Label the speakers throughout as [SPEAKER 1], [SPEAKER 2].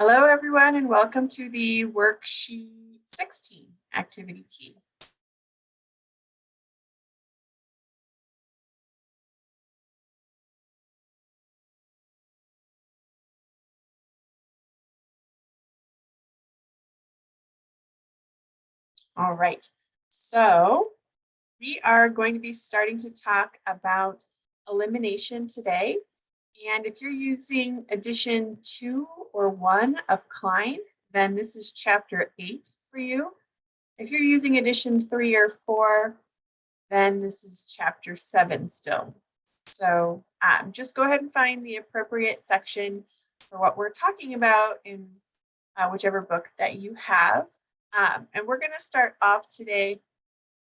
[SPEAKER 1] Hello, everyone, and welcome to the worksheet 16 activity key. All right, so we are going to be starting to talk about elimination today. And if you're using edition 2 or 1 of Klein, then this is chapter 8 for you. If you're using edition 3 or 4, then this is chapter 7 still. So just go ahead and find the appropriate section for what we're talking about in whichever book that you have. And we're going to start off today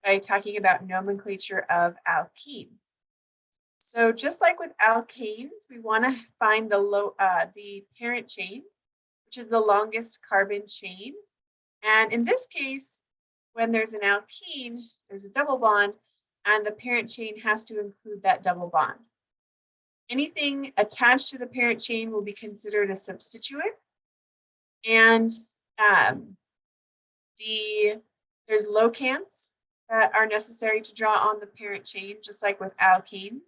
[SPEAKER 1] by talking about nomenclature of alkenes. So just like with alkanes, we want to find the parent chain, which is the longest carbon chain. And in this case, when there's an alkene, there's a double bond, and the parent chain has to include that double bond. Anything attached to the parent chain will be considered a substituent. And there's locants that are necessary to draw on the parent chain, just like with alkenes.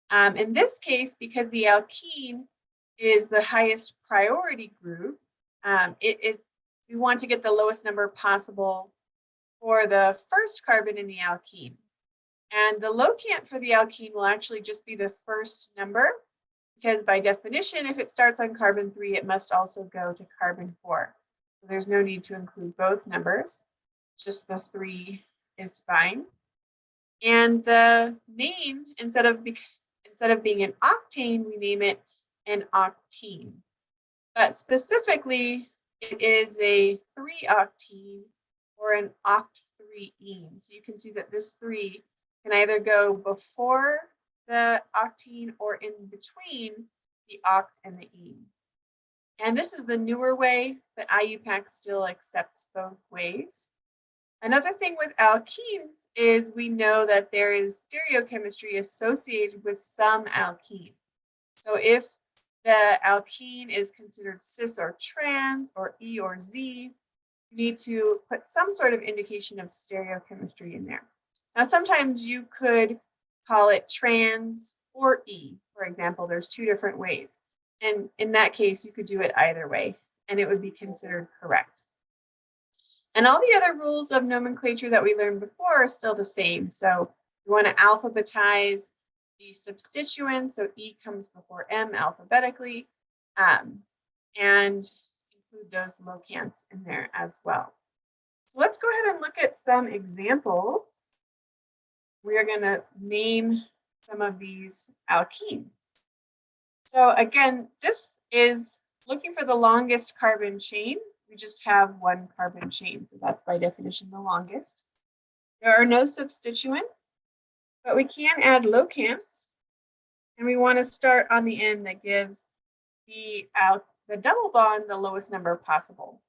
[SPEAKER 1] In this case, because the alkene is the highest priority group, we want to get the lowest number possible for the first carbon in the alkene. And the locant for the alkene will actually just be the first number, because by definition, if it starts on carbon 3, it must also go to carbon 4. So there's no need to include both numbers, just the 3 is fine. And the name, instead of being an octane, we name it an octene. But specifically, it is a 3-octene or an oct3ene. So you can see that this 3 can either go before the octene or in between the oct and the ene. And this is the newer way, but IUPAC still accepts both ways. Another thing with alkenes is we know that there is stereochemistry associated with some alkenes. So if the alkene is considered cis or trans or E or Z, you need to put some sort of indication of stereochemistry in there. Now, sometimes you could call it trans or E, for example. There's 2 different ways. And in that case, you could do it either way, and it would be considered correct. And all the other rules of nomenclature that we learned before are still the same. So we want to alphabetize the substituents. So E comes before M alphabetically, and include those locants in there as well. So let's go ahead and look at some examples. We are going to name some of these alkenes. So again, this is looking for the longest carbon chain. We just have 1 carbon chain, so that's by definition the longest. There are no substituents, but we can add locants, and we want to start on the end that gives the double bond the lowest number possible.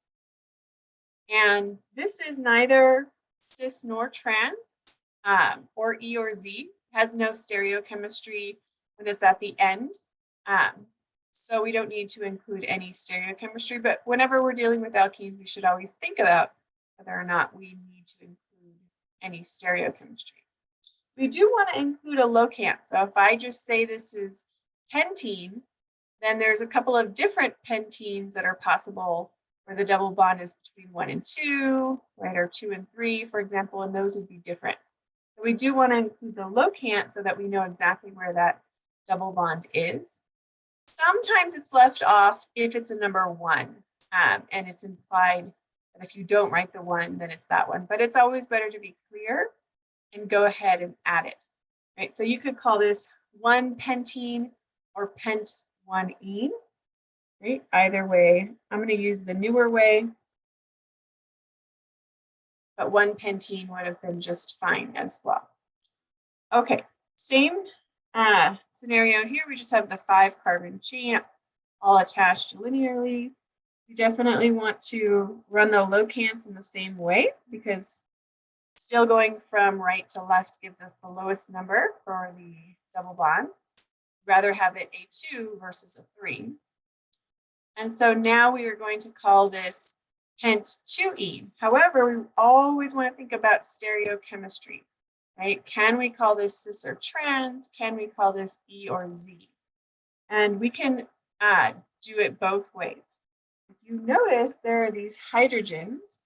[SPEAKER 1] And this is neither cis nor trans, or E or Z. It has no stereochemistry when it's at the end. So we don't need to include any stereochemistry, but whenever we're dealing with alkenes, we should always think about whether or not we need to include any stereochemistry. We do want to include a locant. So if I just say this is pentene, then there's a couple of different pentenes that are possible where the double bond is between 1 and 2, right, or 2 and 3, for example, and those would be different. So we do want to include the locant so that we know exactly where that double bond is. Sometimes it's left off if it's a number 1, and it's implied that if you don't write the 1, then it's that one. But it's always better to be clear and go ahead and add it. Right? So you could call this 1-pentene or pent-1-ene. Right? Either way, I'm going to use the newer way, but 1-pentene would have been just fine as well. Okay, same scenario here. We just have the 5 carbon chain all attached linearly. You definitely want to run the locants in the same way, because still going from right to left gives us the lowest number for the double bond. Rather have it a 2 versus a 3. And so now we are going to call this pent-2-ene. However, we always want to think about stereochemistry, right? Can we call this cis or trans? Can we call this E or Z? And we can do it both ways. If you notice, there are these hydrogens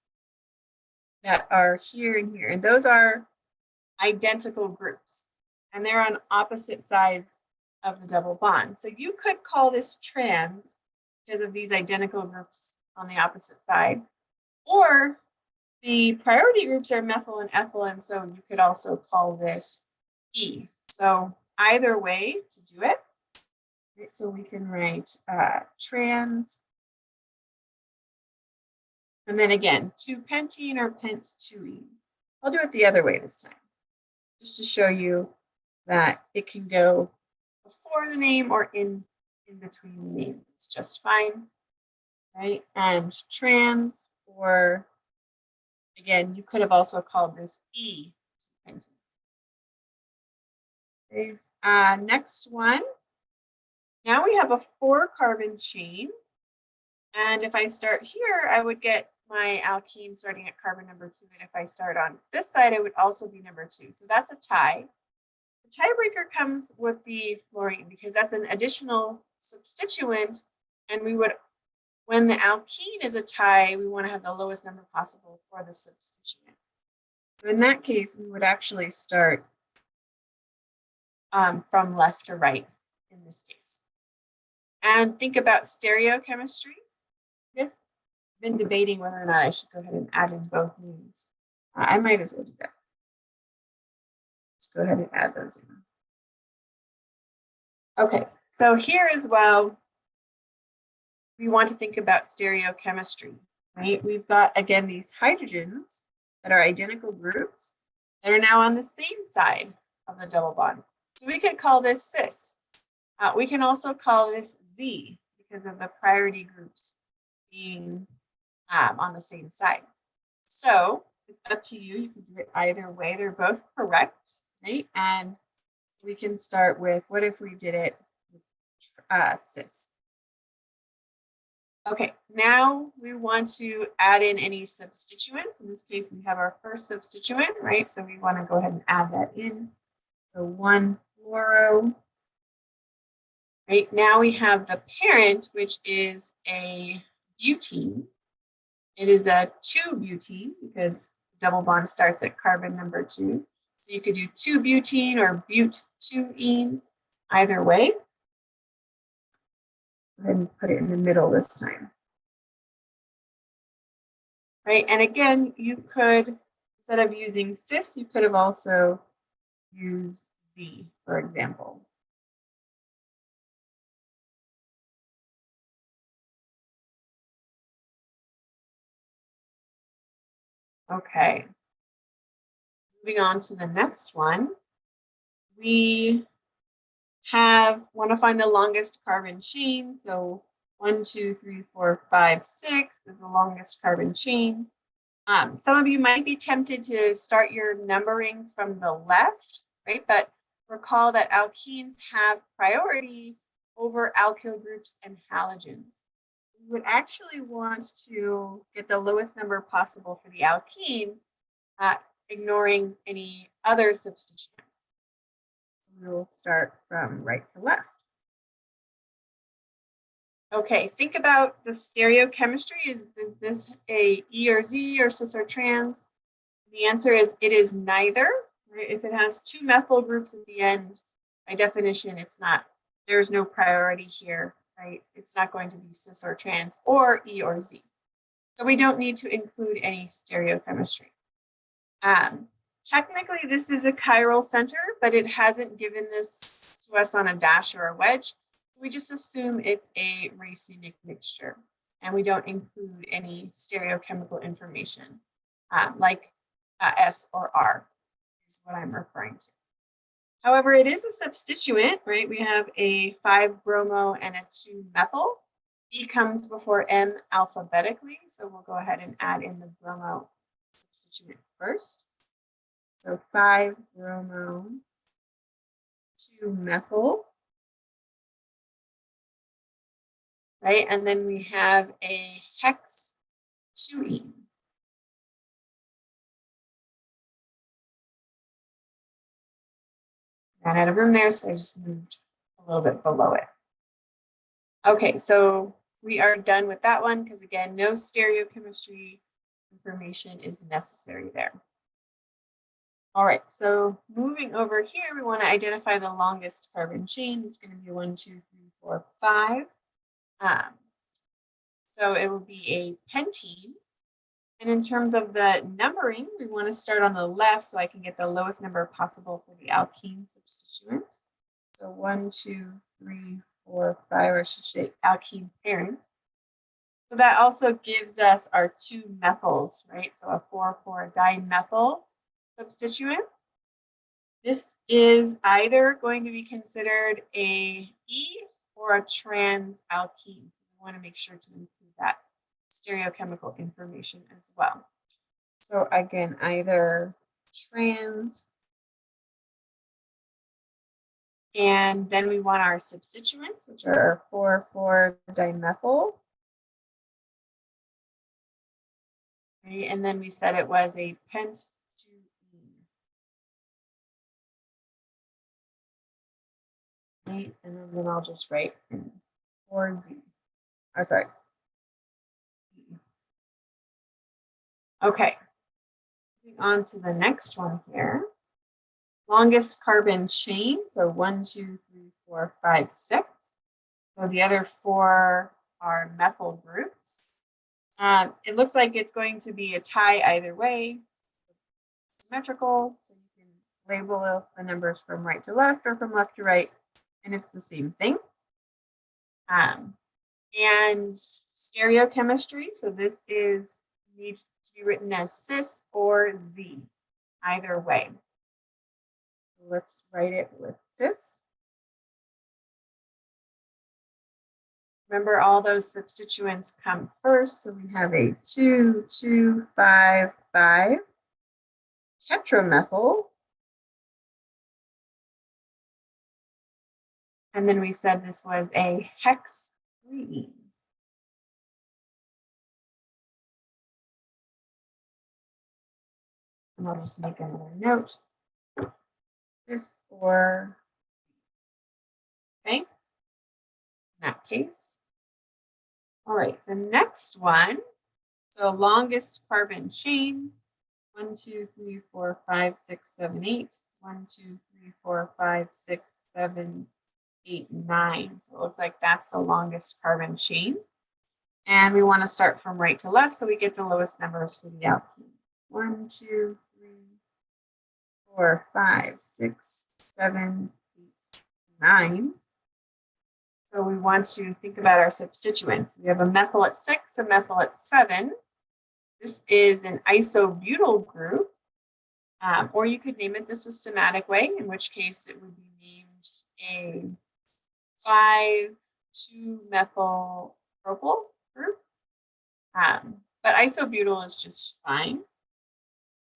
[SPEAKER 1] that are here and here, and those are identical groups, and they're on opposite sides of the double bond. So you could call this trans because of these identical groups on the opposite side, or the priority groups are methyl and ethyl, and so you could also call this E. So either way to do it, right? So we can write trans, and then again, 2-pentene or pent-2-ene. I'll do it the other way this time, just to show you that it can go before the name or in between the name. It's just fine, right? And trans, or again, you could have also called this E. Okay. Next one. Now we have a 4-carbon chain. And if I start here, I would get my alkene starting at carbon number 2. And if I start on this side, it would also be number 2. So that's a tie. The tiebreaker comes with the fluorine because that's an additional substituent. And we would, when the alkene is a tie, we want to have the lowest number possible for the substituent. So in that case, we would actually start from left to right in this case. And think about stereochemistry. I've been debating whether or not I should go ahead and add in both names. I might as well do that. Let's go ahead and add those in. Okay, so here as well, we want to think about stereochemistry, right? We've got, again, these hydrogens that are identical groups that are now on the same side of the double bond. So we could call this cis. We can also call this Z because of the priority groups being on the same side. So it's up to you. You can do it either way. They're both correct, right? And we can start with, what if we did it with cis? Okay, now we want to add in any substituents. In this case, we have our first substituent, right? So we want to go ahead and add that in. So 1-fluoro. Right, now we have the parent, which is a butene. It is a 2-butene because double bond starts at carbon number 2. So you could do 2-butene or but-2-ene, either way. Go ahead and put it in the middle this time. Right, and again, you could, instead of using cis, you could have also used Z, for example. Okay. Moving on to the next one. We want to find the longest carbon chain. So 1, 2, 3, 4, 5, 6 is the longest carbon chain. Some of you might be tempted to start your numbering from the left, right? But recall that alkenes have priority over alkyl groups and halogens. We would actually want to get the lowest number possible for the alkene, ignoring any other substituents. We'll start from right to left. Okay, think about the stereochemistry. Is this a E or Z or cis or trans? The answer is it is neither. Right? If it has 2 methyl groups at the end, by definition, it's not. There's no priority here, right? It's not going to be cis or trans or E or Z. So we don't need to include any stereochemistry. Technically, this is a chiral center, but it hasn't given this to us on a dash or a wedge. We just assume it's a racemic mixture, and we don't include any stereochemical information, like S or R is what I'm referring to. However, it is a substituent, right? We have a 5-bromo and a 2-methyl. E comes before M alphabetically, so we'll go ahead and add in the bromo substituent first. So 5-bromo, 2-methyl. right? And then we have a hex 2ene. Ran out of room there, so I just moved a little bit below it. Okay, so we are done with that one because again, no stereochemistry information is necessary there. All right, so moving over here, we want to identify the longest carbon chain. It's going to be 1, 2, 3, 4, 5. So it will be a pentene. And in terms of the numbering, we want to start on the left so I can get the lowest number possible for the alkene substituent. So 1, 2, 3, 4, 5, or I should say alkene parent. So that also gives us our 2 methyls, right? So a 4,4-dimethyl substituent. This is either going to be considered a E or a trans alkene. So we want to make sure to include that stereochemical information as well. So again, either trans, and then we want our substituents, which are 4,4-dimethyl. Okay, and then we said it was a pent 2ene. Okay, and then I'll just write 4Z. Oh, sorry. Okay, moving on to the next one here. Longest carbon chain, so 1, 2, 3, 4, 5, 6. So the other 4 are methyl groups. It looks like it's going to be a tie either way, symmetrical, so you can label the numbers from right to left or from left to right, and it's the same thing. And stereochemistry, so this needs to be written as cis or Z, either way. So let's write it with cis. Remember, all those substituents come first, so we have a 2, 2, 5, 5 tetramethyl. And then we said this was a hex 3. And I'll just make another note. This or, okay, in that case. All right, the next one, so longest carbon chain, 1, 2, 3, 4, 5, 6, 7, 8. 1, 2, 3, 4, 5, 6, 7, 8, 9. So it looks like that's the longest carbon chain. And we want to start from right to left so we get the lowest numbers for the alkene. 1, 2, 3, 4, 5, 6, 7, 8, 9. So we want to think about our substituents. We have a methyl at 6, a methyl at 7. This is an isobutyl group, or you could name it the systematic way, in which case it would be named a 5,2-methyl propyl group. But isobutyl is just fine.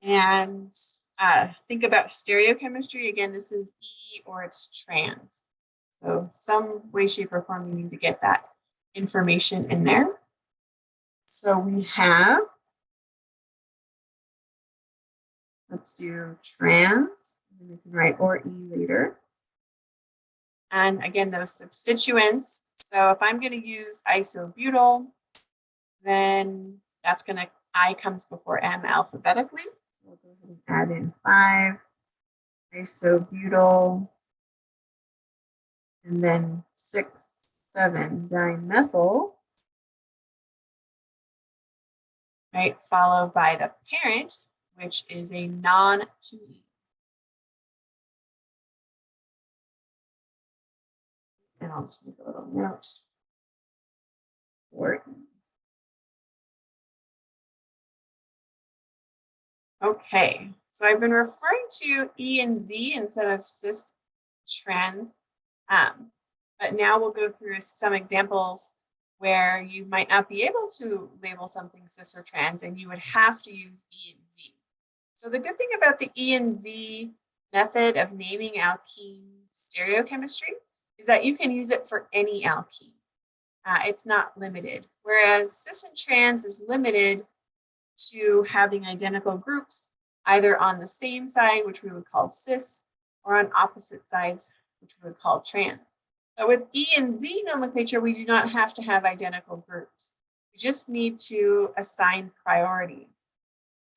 [SPEAKER 1] And think about stereochemistry. Again, this is E or it's trans. So some way, shape, or form, you need to get that information in there. So we have, let's do trans, and we can write or E later. And again, those substituents. So if I'm going to use isobutyl, then that's going to, I comes before M alphabetically. We'll go ahead and add in 5 isobutyl, and then 6, 7 dimethyl, right? Followed by the parent, which is a non-2E. And I'll just make a little note for E. Okay, so I've been referring to E and Z instead of cis trans, but now we'll go through some examples where you might not be able to label something cis or trans and you would have to use E and Z. So the good thing about the E and Z method of naming alkene stereochemistry is that you can use it for any alkene. It's not limited. Whereas cis and trans is limited to having identical groups, either on the same side, which we would call cis, or on opposite sides, which we would call trans. But with E and Z nomenclature, we do not have to have identical groups. We just need to assign priority.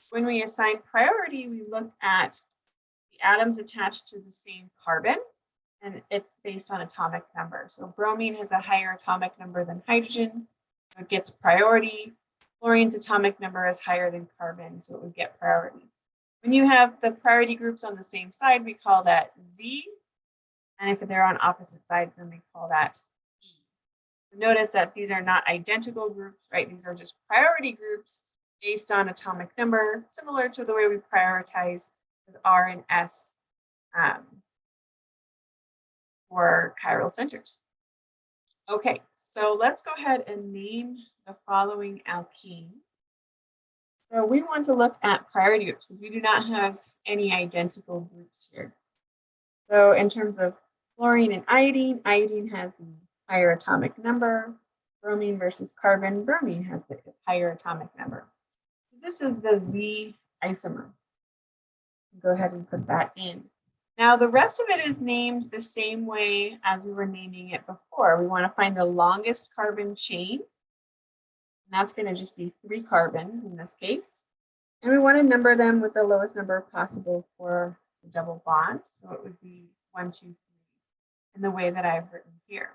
[SPEAKER 1] When we assign priority, we look at the atoms attached to the same carbon, and it's based on atomic number. So bromine has a higher atomic number than hydrogen, so it gets priority. Fluorine's atomic number is higher than carbon, so it would get priority. When you have the priority groups on the same side, we call that Z, and if they're on opposite sides, then we call that E. Notice that these are not identical groups, right? These are just priority groups based on atomic number, similar to the way we prioritize with R and S for chiral centers. Okay, so let's go ahead and name the following alkenes. So we want to look at priority groups because we do not have any identical groups here. So in terms of fluorine and iodine, iodine has the higher atomic number. Bromine versus carbon, bromine has the higher atomic number. So this is the Z isomer. Go ahead and put that in. Now the rest of it is named the same way as we were naming it before. We want to find the longest carbon chain. And that's going to just be 3 carbons in this case. And we want to number them with the lowest number possible for the double bond. So it would be 1, 2, 3 in the way that I've written here.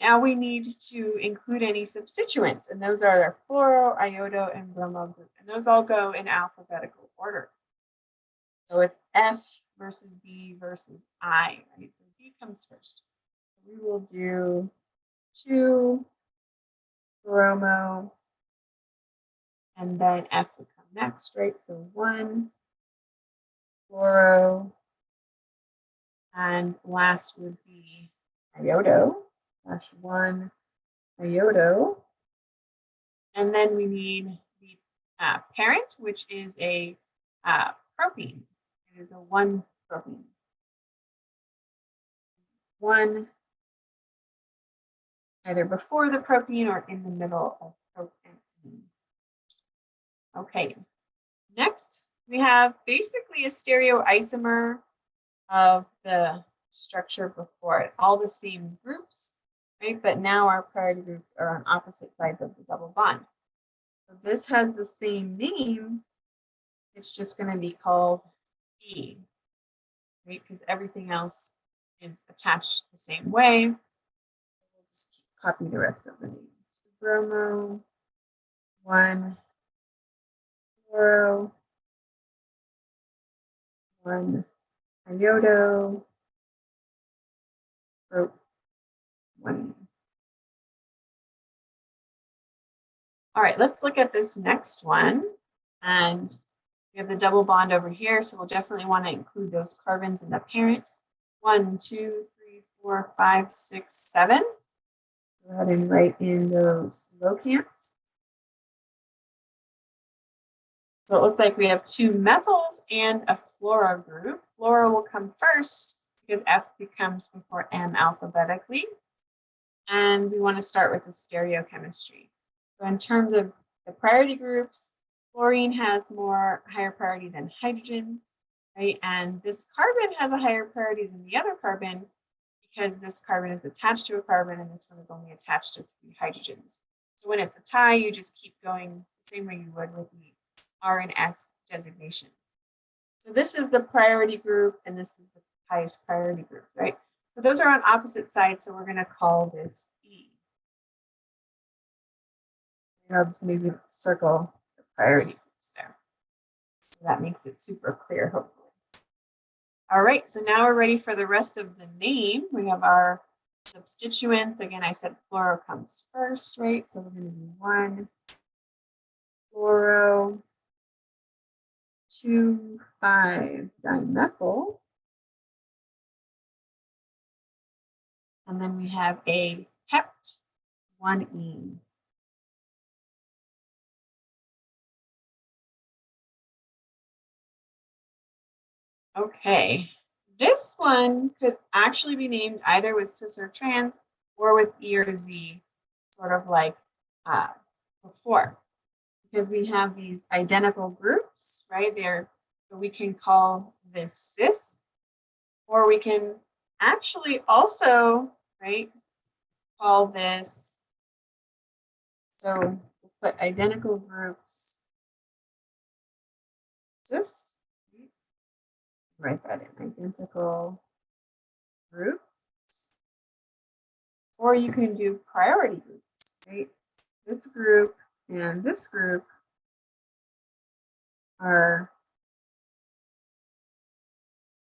[SPEAKER 1] Now we need to include any substituents, and those are our fluoro, iodo, and bromo group. And those all go in alphabetical order. So it's F versus B versus I, right? So B comes first. We will do 2 bromo, and then F would come next, right? So 1 fluoro, and last would be iodo, -1 iodo. And then we need the parent, which is a propene. It is a 1 propene. 1 either before the propene or in the middle of propane. Okay, next we have basically a stereoisomer of the structure before it, all the same groups, right? But now our priority groups are on opposite sides of the double bond. So this has the same name, it's just going to be called E, right? Because everything else is attached the same way. We'll just copy the rest of the name. Bromo, 1 fluoro, 1 iodo, 1. All right, let's look at this next one. And we have the double bond over here, so we'll definitely want to include those carbons in the parent. 1, 2, 3, 4, 5, 6, 7. Go ahead and write in those locants. So it looks like we have 2 methyls and a fluoro group. Fluoro will come first because F comes before M alphabetically. And we want to start with the stereochemistry. So in terms of the priority groups, fluorine has higher priority than hydrogen, right? And this carbon has a higher priority than the other carbon because this carbon is attached to a carbon and this one is only attached to 3 hydrogens. So when it's a tie, you just keep going the same way you would with the R and S designation. So this is the priority group and this is the highest priority group, right? So those are on opposite sides, so we're going to call this E. I'll just maybe circle the priority groups there. So that makes it super clear, hopefully. All right, so now we're ready for the rest of the name. We have our substituents. Again, I said fluoro comes first, right? So we're going to do 1 fluoro, 2, 5 dimethyl. And then we have a hept, 1E. Okay, this one could actually be named either with cis or trans. or with E or Z, sort of like before. Because we have these identical groups, right? So we can call this cis, or we can actually also, right, call this, so we'll put identical groups cis, write that in, identical groups, or you can do priority groups, right? This group and this group are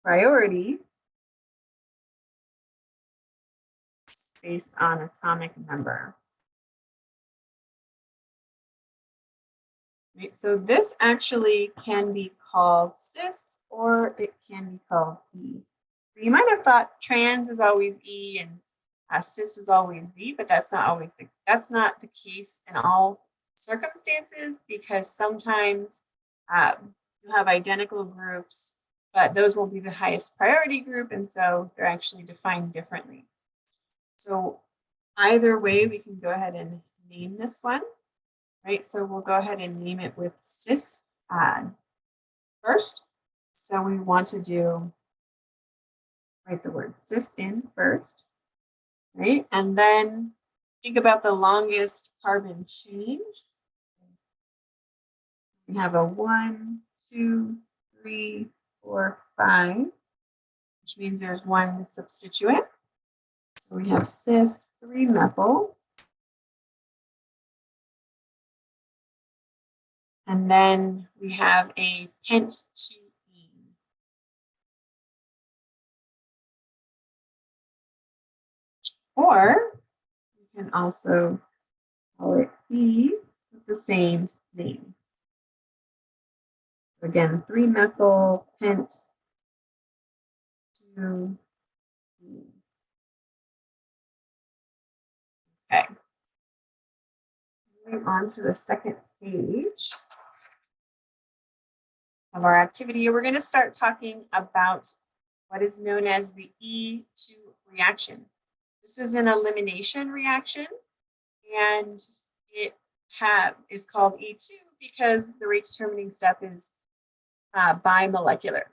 [SPEAKER 1] priority based on atomic number. Right, so this actually can be called cis or it can be called E. So you might have thought trans is always E and cis is always Z, but that's not the case in all circumstances, because sometimes you have identical groups, but those will be the highest priority group, and so they're actually defined differently. So either way, we can go ahead and name this one. Right, so we'll go ahead and name it with cis first. So we want to write the word cis in first, right? And then think about the longest carbon chain. We have a 1, 2, 3, 4, 5, which means there's one substituent. So we have cis 3-methyl. And then we have a pent 2E. Or we can also call it E with the same name. Again, 3-methyl pent 2E. Okay. Moving on to the second page of our activity, we're going to start talking about what is known as the E2 reaction. This is an elimination reaction, and it is called E2 because the rate determining step is bimolecular.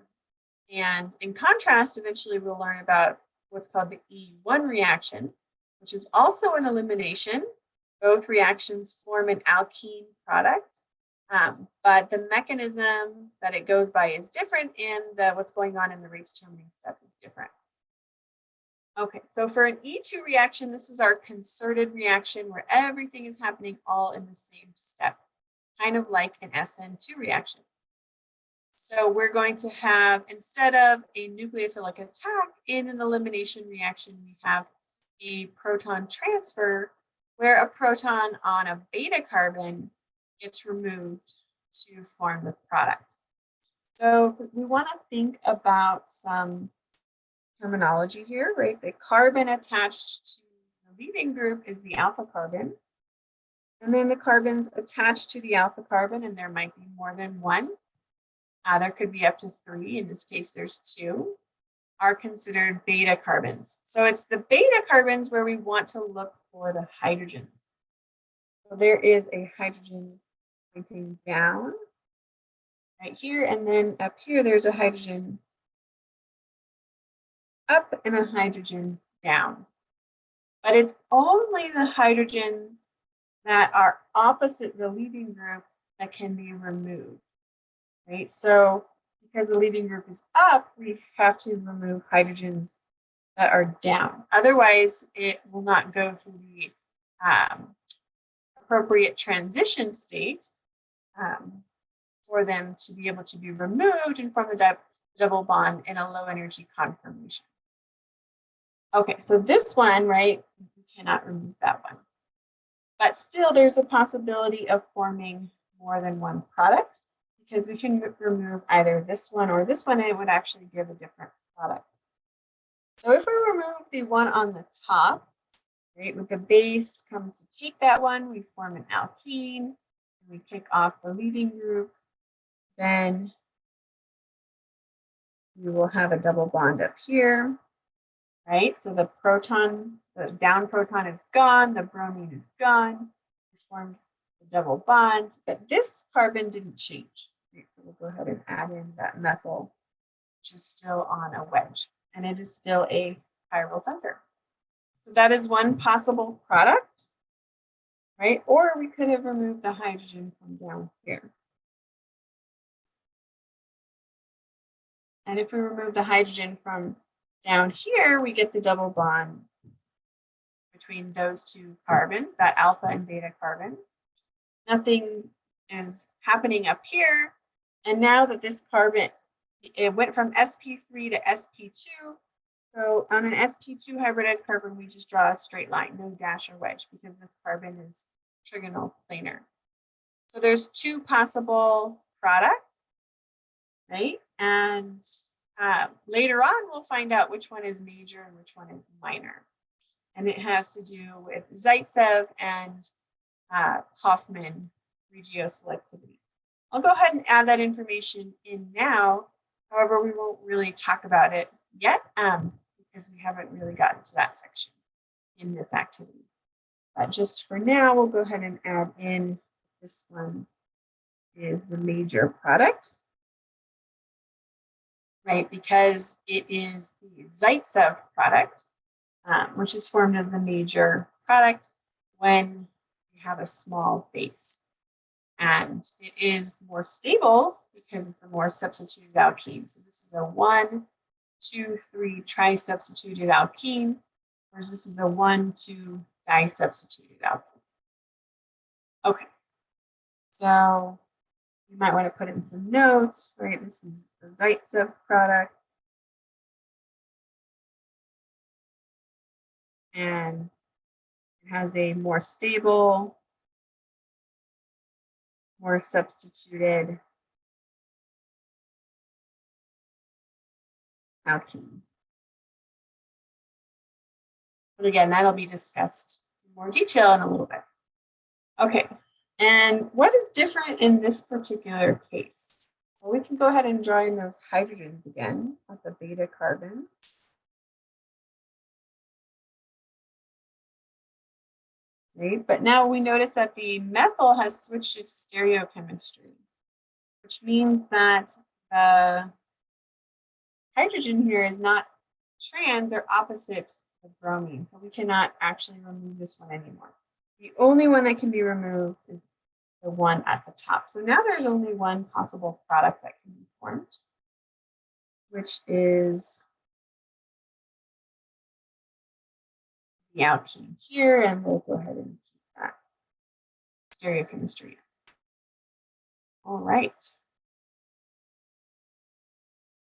[SPEAKER 1] And in contrast, eventually we'll learn about what's called the E1 reaction, which is also an elimination. Both reactions form an alkene product, but the mechanism that it goes by is different, and what's going on in the rate determining step is different. Okay, so for an E2 reaction, this is our concerted reaction where everything is happening all in the same step, kind of like an SN2 reaction. So we're going to have, instead of a nucleophilic attack in an elimination reaction, we have a proton transfer where a proton on a beta carbon gets removed to form the product. So we want to think about some terminology here, right? The carbon attached to the leaving group is the alpha carbon. And then the carbons attached to the alpha carbon, and there might be more than one. There could be up to 3. In this case, there's 2, are considered beta carbons. So it's the beta carbons where we want to look for the hydrogens. So there is a hydrogen pointing down right here, and then up here, there's a hydrogen up and a hydrogen down. But it's only the hydrogens that are opposite the leaving group that can be removed, right? So because the leaving group is up, we have to remove hydrogens that are down. Otherwise, it will not go through the appropriate transition state for them to be able to be removed and form the double bond in a low energy conformation. Okay, so this one, right, we cannot remove that one. But still, there's a possibility of forming more than one product because we can remove either this one or this one, and it would actually give a different product. So if we remove the one on the top, right, with the base comes to take that one, we form an alkene, we kick off the leaving group, then we will have a double bond up here, right? So the proton the down proton is gone, the bromine is gone, we formed the double bond, but this carbon didn't change. Right, so we'll go ahead and add in that methyl, which is still on a wedge, and it is still a chiral center. So that is one possible product, right? Or we could have removed the hydrogen from down here. And if we remove the hydrogen from down here, we get the double bond between those two carbons, that alpha and beta carbon. Nothing is happening up here. And now that this carbon, it went from sp3 to sp2. So on an sp2 hybridized carbon, we just draw a straight line, no dash or wedge, because this carbon is trigonal planar. So there's two possible products, right? And later on, we'll find out which one is major and which one is minor. And it has to do with Zaitsev and Hoffman regioselectivity. I'll go ahead and add that information in now. However, we won't really talk about it yet because we haven't really gotten to that section in this activity. But just for now, we'll go ahead and add in this one is the major product, right? Because it is the Zaitsev product, which is formed as the major product when you have a small base. And it is more stable because it's a more substituted alkene. So this is a 1, 2, 3 tri-substituted alkene, whereas this is a 1, 2 di-substituted alkene. Okay, so you might want to put in some notes, right? This is the Zaitsev product. And it has a more stable, more substituted alkene. But again, that'll be discussed in more detail in a little bit. Okay, and what is different in this particular case? Well, we can go ahead and draw in those hydrogens again at the beta carbons. Right, but now we notice that the methyl has switched its stereochemistry, which means that the hydrogen here is not trans or opposite of bromine. So we cannot actually remove this one anymore. The only one that can be removed is the one at the top. So now there's only one possible product that can be formed, which is the alkene here, and we'll go ahead and keep that stereochemistry. All right.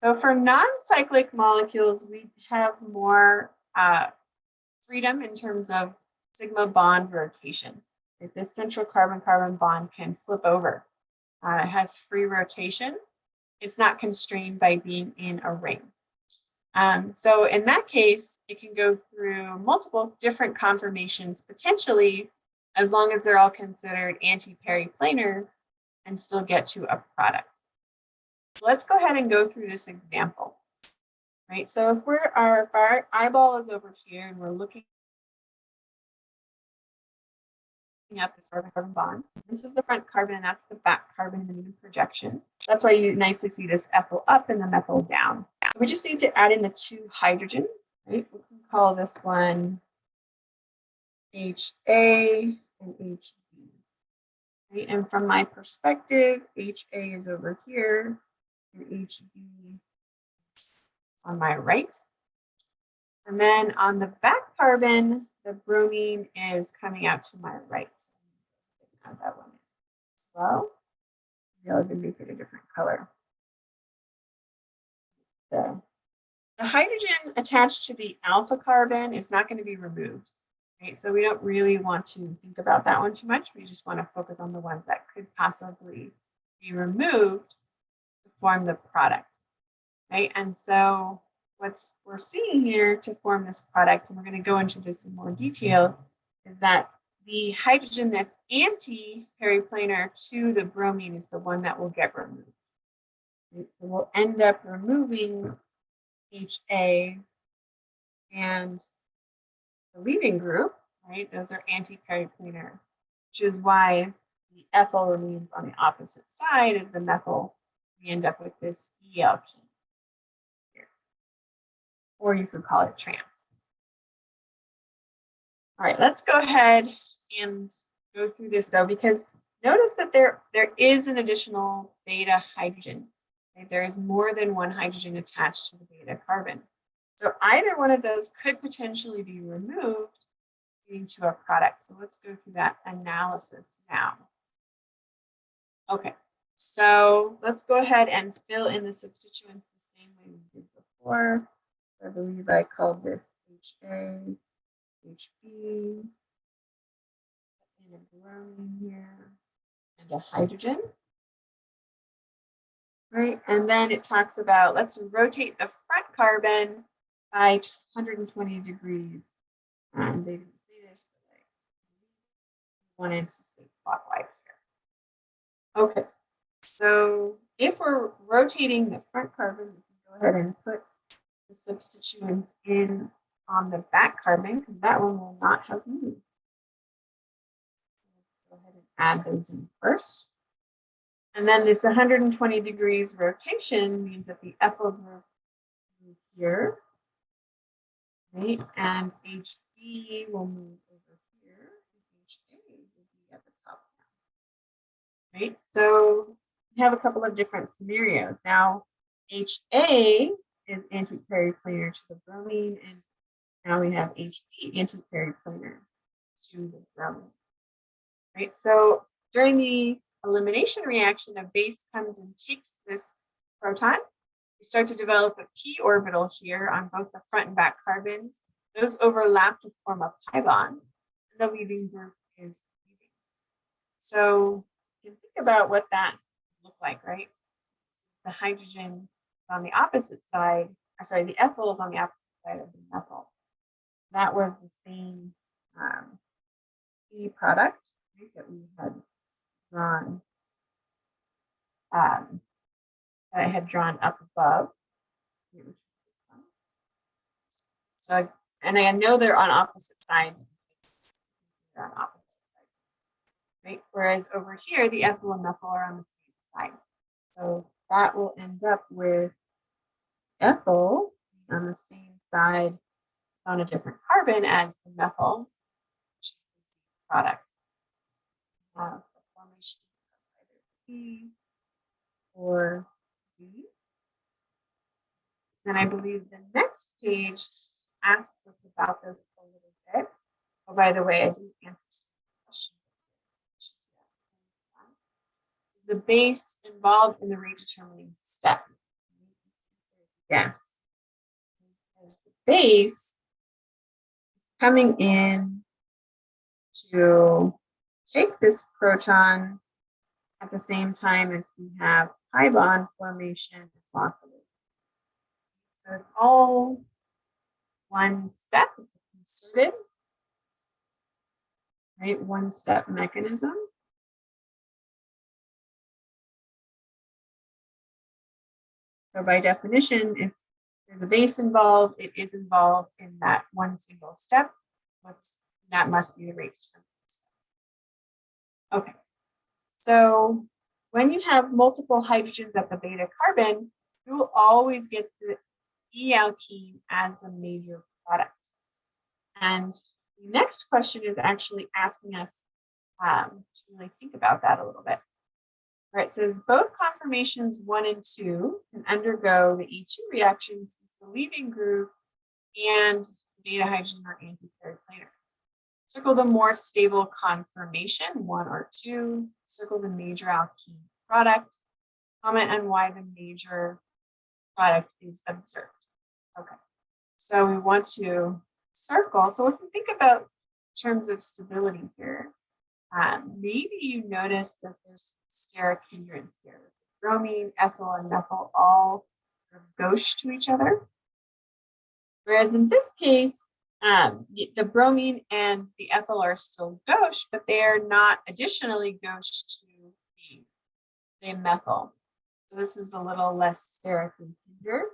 [SPEAKER 1] So for non-cyclic molecules, we have more freedom in terms of sigma bond rotation. If this central carbon-carbon bond can flip over. It has free rotation. It's not constrained by being in a ring. So in that case, it can go through multiple different conformations, potentially, as long as they're all considered anti-periplanar and still get to a product. So let's go ahead and go through this example, right? So if our eyeball is over here and we're looking up this carbon-carbon bond, this is the front carbon and that's the back carbon in the new projection. That's why you nicely see this ethyl up and the methyl down. So we just need to add in the two hydrogens, right? We can call this one HA and HB. Right? And from my perspective, HA is over here and HB is on my right. And then on the back carbon, the bromine is coming out to my right. So I'm going to add that one in as well. Maybe I'll even make it a different color. The hydrogen attached to the alpha carbon is not going to be removed. Right? So we don't really want to think about that one too much. We just want to focus on the ones that could possibly be removed to form the product. Right? And so what we're seeing here to form this product, and we're going to go into this in more detail, is that the hydrogen that's anti-periplanar to the bromine is the one that will get removed. Right? So we'll end up removing HA and the leaving group, right? Those are anti-periplanar, which is why the ethyl remains on the opposite side as the methyl. We end up with this E alkene here, or you could call it trans. All right, let's go ahead and go through this though, because notice that there is an additional beta hydrogen. Okay? There is more than one hydrogen attached to the beta carbon. So either one of those could potentially be removed, leading to a product. So let's go through that analysis now. Okay, so let's go ahead and fill in the substituents the same way we did before. I believe I called this HA, HB, and a bromine here, and a hydrogen. Right, and then it talks about, let's rotate the front carbon by 120 degrees. And they didn't say this, but I wanted to say clockwise here. Okay, so if we're rotating the front carbon, we can go ahead and put the substituents in on the back carbon, because that one will not have moved. Go ahead and add those in first. And then this 120 degrees rotation means that the ethyl group move here, right? And HB will move over here. HA will be at the top now, right? So we have a couple of different scenarios. Now, HA is anti-periplanar to the bromine, and now we have HB anti-periplanar to the bromine, right? So during the elimination reaction, a base comes and takes this proton. We start to develop a p orbital here on both the front and back carbons. Those overlap to form a pi bond, and the leaving group is leaving. So you can think about what that looked like, right? The hydrogen on the opposite side, or sorry, the ethyl is on the opposite side of the methyl. That was the same E product, right, that we had drawn, that I had drawn up above. So, and I know they're on opposite sides. They're on opposite sides, right? Whereas over here, the ethyl and methyl are on the same side. So that will end up with ethyl on the same side on a different carbon as the methyl, which is the same product. The formation of either P or B. And I believe the next page asks us about this a little bit. Oh, by the way, I didn't answer some questions. The base involved in the rate determining step? Yes. Because the base is coming in to take this proton at the same time as we have pi bond formation and loss of it. So it's all one step. It's a concerted, right? One step mechanism. So by definition, if there's a base involved, it is involved in that one single step. That must be the rate determining step. Okay. So when you have multiple hydrogens at the beta carbon, you will always get the E alkene as the major product. And the next question is actually asking us to really think about that a little bit. All right, it says both conformations 1 and 2 can undergo the E2 reaction since the leaving group and beta hydrogen are anti-periplanar. Circle the more stable conformation, 1 or 2. Circle the major alkene product. Comment on why the major product is observed. Okay, so we want to circle. So we can think about in terms of stability here. Maybe you notice that there's steric hindrance here. Bromine, ethyl, and methyl all sort of gauche to each other. Whereas in this case, the bromine and the ethyl are still gauche, but they are not additionally gauche to the methyl. So this is a little less sterically hindered.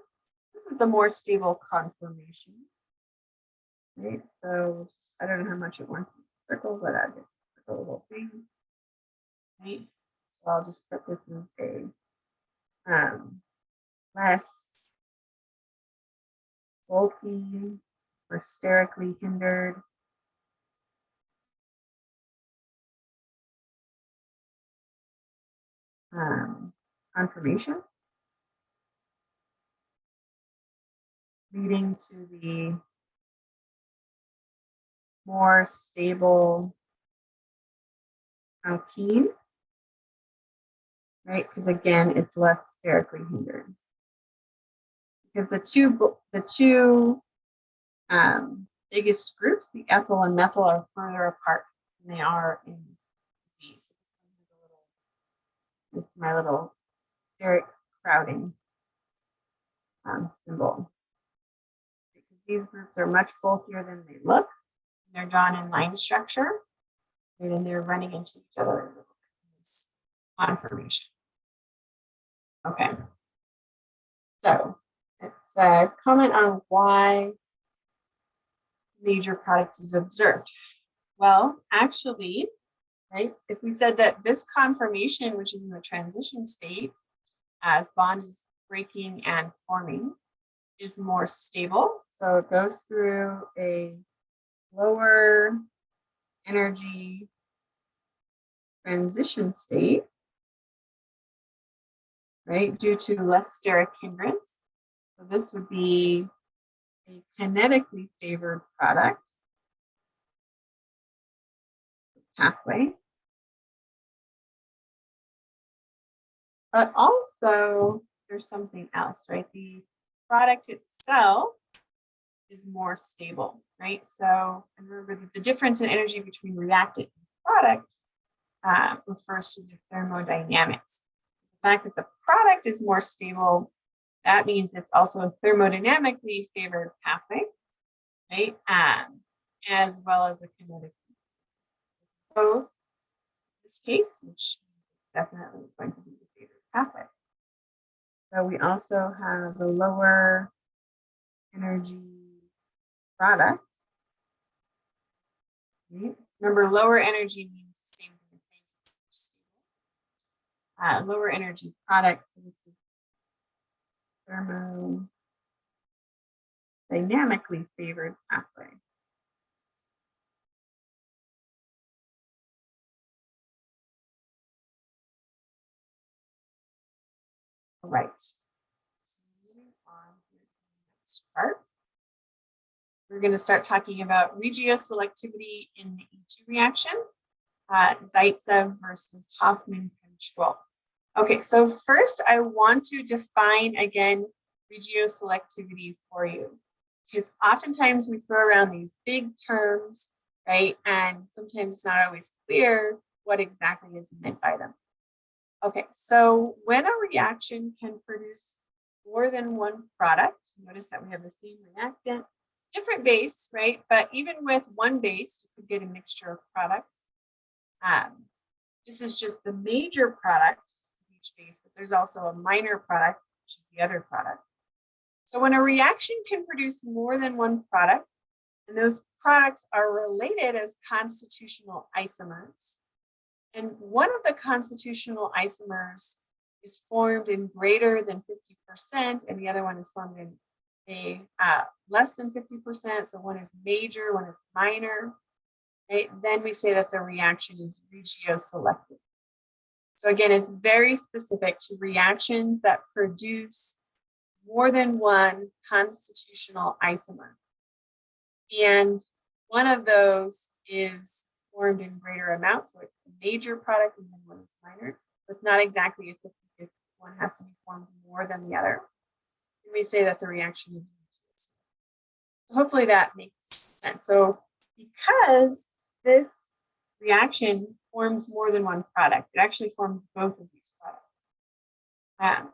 [SPEAKER 1] This is the more stable conformation. right? So I don't know how much it wants me to circle, but I just circle the whole thing, right? So I'll just put this in a less bulky or sterically hindered conformation, leading to the more stable alkene, right? Because again, it's less sterically hindered. Because the two biggest groups, the ethyl and methyl, are further apart than they are in Z. So this is my little steric crowding symbol. Because these groups are much bulkier than they look. They're drawn in line structure, and then they're running into each other in this conformation. Okay. So let's comment on why major product is observed. Well, actually, right, if we said that this conformation, which is in the transition state, as bond is breaking and forming, is more stable. So it goes through a lower energy transition state, right, due to less steric hindrance. So this would be a kinetically favored product pathway. But also there's something else, right? The product itself is more stable, right? So remember that the difference in energy between reactant and product refers to the thermodynamics. The fact that the product is more stable, that means it's also a thermodynamically favored pathway, right? As well as a kinetic. So in this case, which is definitely going to be the favored pathway. So we also have the lower energy product. Right? Remember, lower energy means the same thing. Lower energy product. So this is thermodynamically favored pathway. All right. So moving on to the next part. We're going to start talking about regioselectivity in the E2 reaction, Zaitsev versus Hoffman control. Okay, so first I want to define again regioselectivity for you, because oftentimes we throw around these big terms, right? And sometimes it's not always clear what exactly is meant by them. Okay, so when a reaction can produce more than one product, notice that we have the same reactant, different base, right? But even with one base, you could get a mixture of products. This is just the major product of each base, but there's also a minor product, which is the other product. So when a reaction can produce more than one product, and those products are related as constitutional isomers, and one of the constitutional isomers is formed in greater than 50%, and the other one is formed in a less than 50%. So one is major, one is minor. Right? Then we say that the reaction is regioselective. So again, it's very specific to reactions that produce more than one constitutional isomer. And one of those is formed in greater amount. So it's a major product and then one is minor. So it's not exactly a 50-50. One has to be formed more than the other. And we say that the reaction is regioselective. So hopefully that makes sense. So because this reaction forms more than one product, it actually forms both of these products.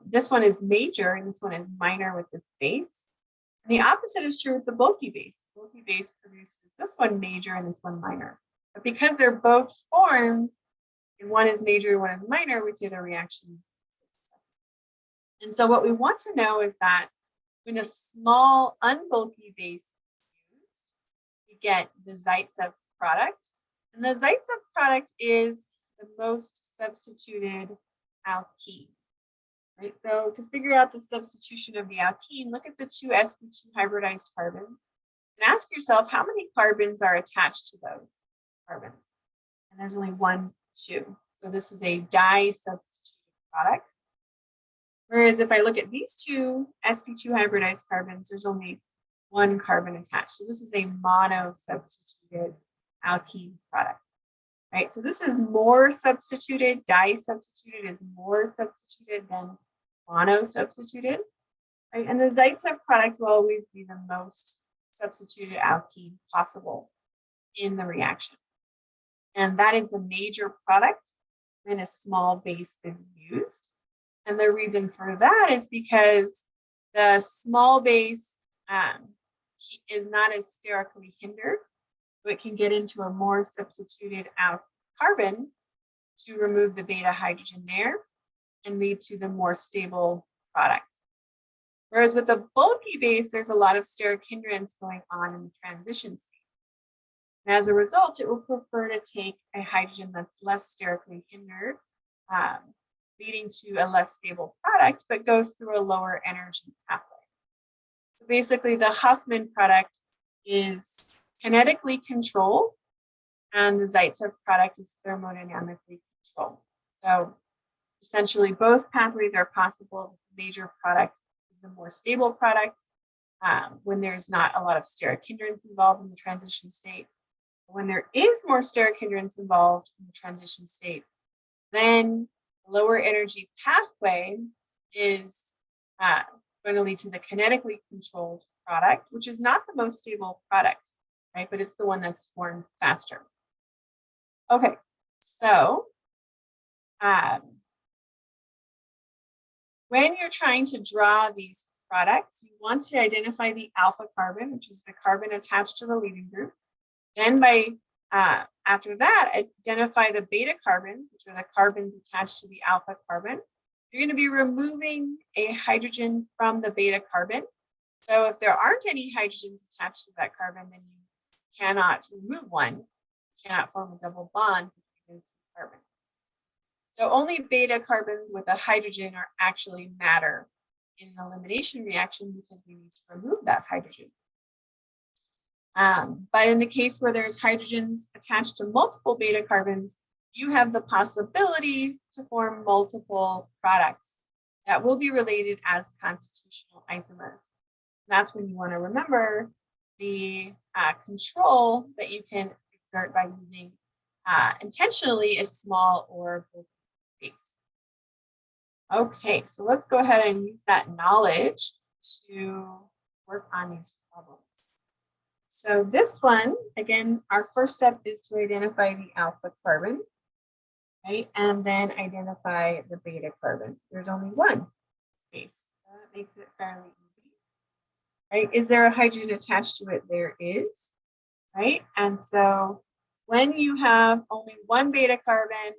[SPEAKER 1] This one is major and this one is minor with this base. And the opposite is true with the bulky base. The bulky base produces this one major and this one minor. But because they're both formed, and one is major and one is minor, we say the reaction. And so what we want to know is that when a small unbulky base is used, get the Zaitsev product. And the Zaitsev product is the most substituted alkene. Right? So to figure out the substitution of the alkene, look at the two sp2 hybridized carbons and ask yourself how many carbons are attached to those carbons. And there's only 1, 2. So this is a di-substituted product. Whereas if I look at these two sp2 hybridized carbons, there's only 1 carbon attached. So this is a mono-substituted alkene product. Right? So this is more substituted, di-substituted is more substituted than mono-substituted. Right? And the Zaitsev product will always be the most substituted alkene possible in the reaction. And that is the major product when a small base is used. And the reason for that is because the small base is not as sterically hindered, so it can get into a more substituted carbon to remove the beta hydrogen there and lead to the more stable product. Whereas with the bulky base, there's a lot of steric hindrance going on in the transition state. And as a result, it will prefer to take a hydrogen that's less sterically hindered, leading to a less stable product, but goes through a lower energy pathway. So basically, the Huffman product is kinetically controlled, and the Zaitsev product is thermodynamically controlled. So essentially, both pathways are possible. The major product is the more stable product when there's not a lot of steric hindrance involved in the transition state. When there is more steric hindrance involved in the transition state, then the lower energy pathway is going to lead to the kinetically controlled product, which is not the most stable product, right? But it's the one that's formed faster. Okay, so when you're trying to draw these products, you want to identify the alpha carbon, which is the carbon attached to the leading group. Then after that, identify the beta carbons, which are the carbons attached to the alpha carbon. You're going to be removing a hydrogen from the beta carbon. So if there aren't any hydrogens attached to that carbon, then you cannot remove one. You cannot form a double bond between those two carbons. So only beta carbons with a hydrogen are actually matter in an elimination reaction because we need to remove that hydrogen. But in the case where there's hydrogens attached to multiple beta carbons, you have the possibility to form multiple products that will be related as constitutional isomers. That's when you want to remember the control that you can exert by using intentionally a small or bulky base. Okay, so let's go ahead and use that knowledge to work on these problems. So this one, again, our first step is to identify the alpha carbon, right? And then identify the beta carbon. There's only one space. So that makes it fairly easy, right? Is there a hydrogen attached to it? There is, right? And so when you have only one beta carbon,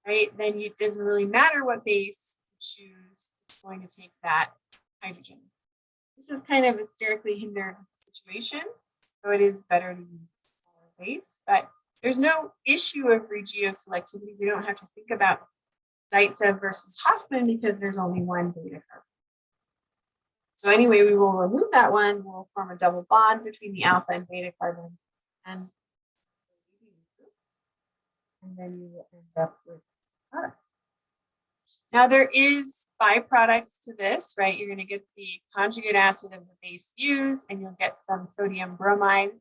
[SPEAKER 1] right, then it doesn't really matter what base you choose, it's going to take that hydrogen. This is kind of a sterically hindered situation. So it is better to use a smaller base, but there's no issue of regioselectivity. We don't have to think about Zaitsev versus Huffman because there's only one beta carbon. So anyway, we will remove that one. We'll form a double bond between the alpha and beta carbon, and then you will end up with this product. Now there is byproducts to this, right? You're going to get the conjugate acid of the base used, and you'll get some sodium bromide.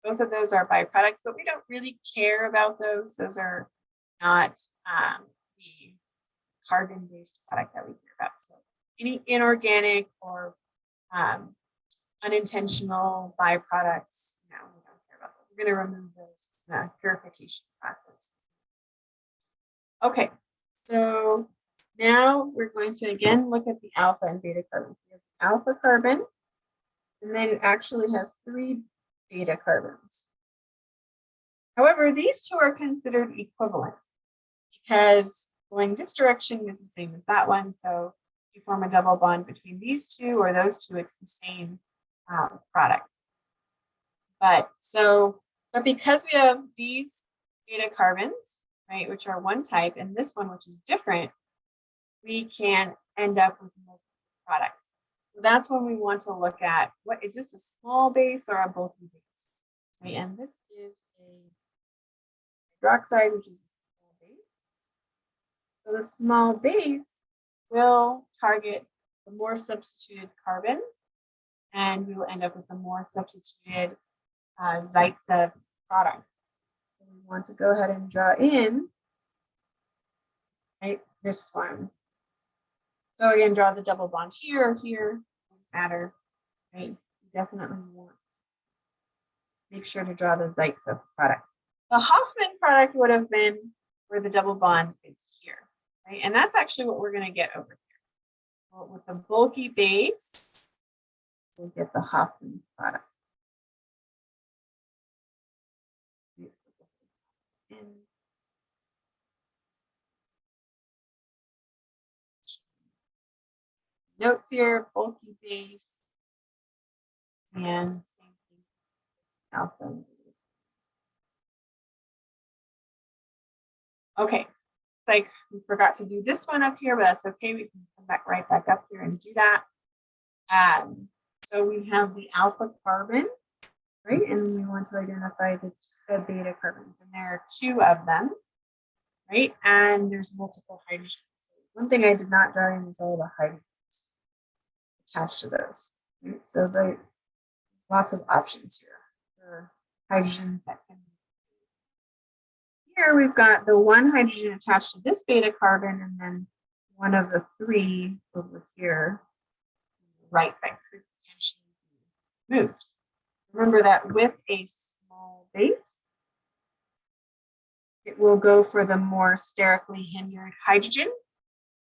[SPEAKER 1] Both of those are byproducts, but we don't really care about those. Those are not the carbon-based product that we care about. So any inorganic or unintentional byproducts, no, we don't care about those. We're going to remove those in a purification process. Okay, so now we're going to again look at the alpha and beta carbon. We have the alpha carbon, and then it actually has 3 beta carbons. However, these two are considered equivalent because going this direction is the same as that one. So you form a double bond between these two or those two, it's the same product. But because we have these beta carbons, right, which are one type, and this one, which is different, we can end up with multiple products. So that's when we want to look at, what is this, a small base or a bulky base? Right, and this is a hydroxide, which is a small base. So the small base will target the more substituted carbons, and we will end up with a more substituted Zaitsev product. So we want to go ahead and draw in, right, this one. So again, draw the double bond here or here, doesn't matter, right? You definitely want to make sure to draw the Zaitsev product. The Hoffman product would have been where the double bond is here, right? And that's actually what we're going to get over here. Well, with the bulky base, we'll get the Hoffman product. Notes here, bulky base, and same thing, alpha. Okay, it's like we forgot to do this one up here, but that's okay. We can come right back up here and do that. So we have the alpha carbon, right? And we want to identify the beta carbons, and there are 2 of them, right? And there's multiple hydrogens. So one thing I did not draw in is all the hydrogens attached to those. Right? So there's lots of options here for hydrogens that can. Here we've got the 1 hydrogen attached to this beta carbon, and then one of the 3 over here, right, that could potentially be moved. Remember that with a small base, it will go for the more sterically hindered hydrogen,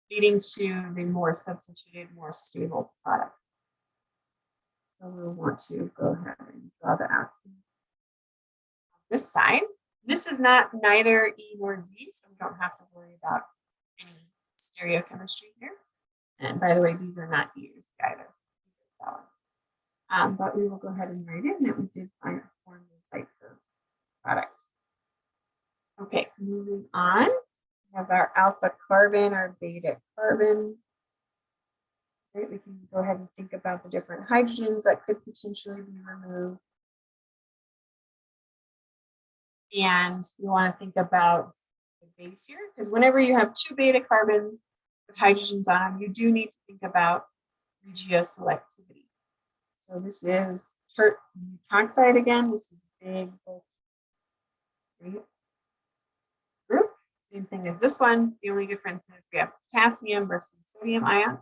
[SPEAKER 1] leading to the more substituted, more stable product. So we'll want to go ahead and draw that out. This side, this is not neither E nor Z, so we don't have to worry about any stereochemistry here. And by the way, these are not E's either. But we will go ahead and write in that we did find form the types of product. Okay, moving on. We have our alpha carbon, our beta carbon. Right, we can go ahead and think about the different hydrogens that could potentially be removed. And we want to think about the base here, because whenever you have 2 beta carbons with hydrogens on them, you do need to think about regioselectivity. So this is tert butoxide again. This is big group. Same thing as this one. The only difference is we have potassium versus sodium ion,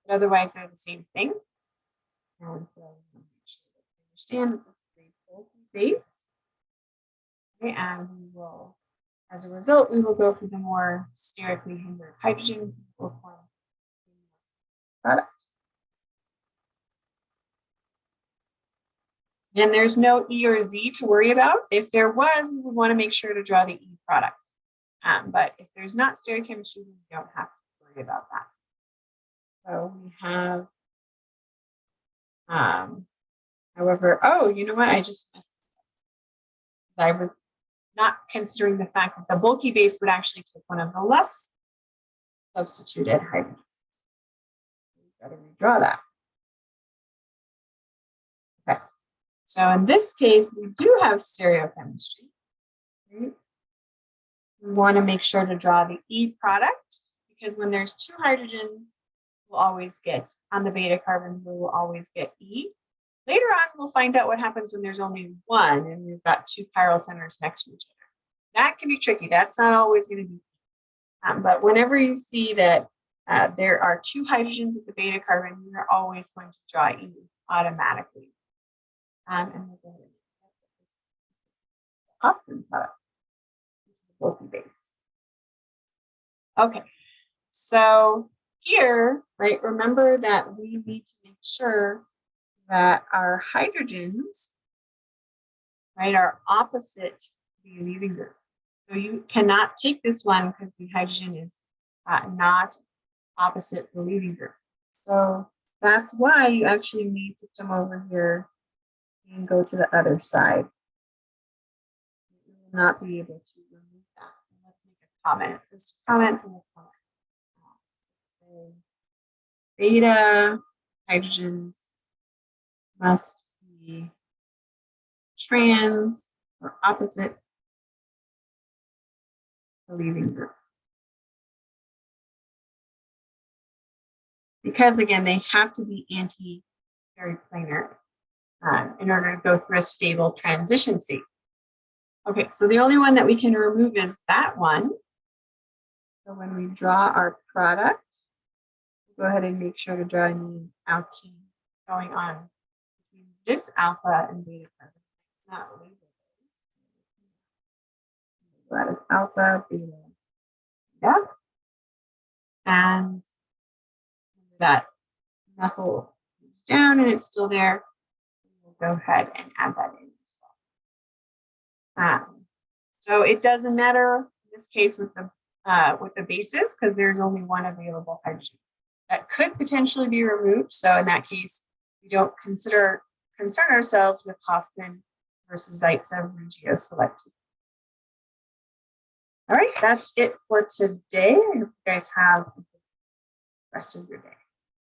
[SPEAKER 1] but otherwise they're the same thing. And so make sure that you understand that this is a bulky base. Okay, and we will, as a result, we will go for the more sterically hindered hydrogen will form the product. And there's no E or Z to worry about. If there was, we would want to make sure to draw the E product. But if there's not stereochemistry, we don't have to worry about that. So we have, however, oh, you know what? I just missed. I was not considering the fact that the bulky base would actually take one of the less substituted hydrogens. We've got to redraw that. Okay. So in this case, we do have stereochemistry. Right? We want to make sure to draw the E product, because when there's 2 hydrogens, we'll always get, on the beta carbon, we will always get E. Later on, we'll find out what happens when there's only 1 and we've got 2 chiral centers next to each other. That can be tricky. That's not always going to be. But whenever you see that there are 2 hydrogens at the beta carbon, you're always going to draw E automatically. And we'll go ahead and get this Hoffman product, bulky base. Okay, so here, right, remember that we need to make sure that our hydrogens, right, are opposite the leaving group. So you cannot take this one because the hydrogen is not opposite the leaving group. So that's why you actually need to come over here and go to the other side. You will not be able to remove that. So let's make a comment. It says comments in the comment. Say beta hydrogens must be trans or opposite the leaving group. Because again, they have to be anti-periplanar in order to go through a stable transition state. Okay, so the only one that we can remove is that one. So when we draw our product, go ahead and make sure to draw an alkene going on between this alpha and beta carbon. Not label those. So that is alpha, beta, beta. And that methyl is down and it's still there. We'll go ahead and add that in as well. So it doesn't matter in this case with the bases because there's only one available hydrogen that could potentially be removed. So in that case, we don't concern ourselves with Hofmann versus Zaitsev Regio selective. All right, that's it for today. I hope you guys have the rest of your day.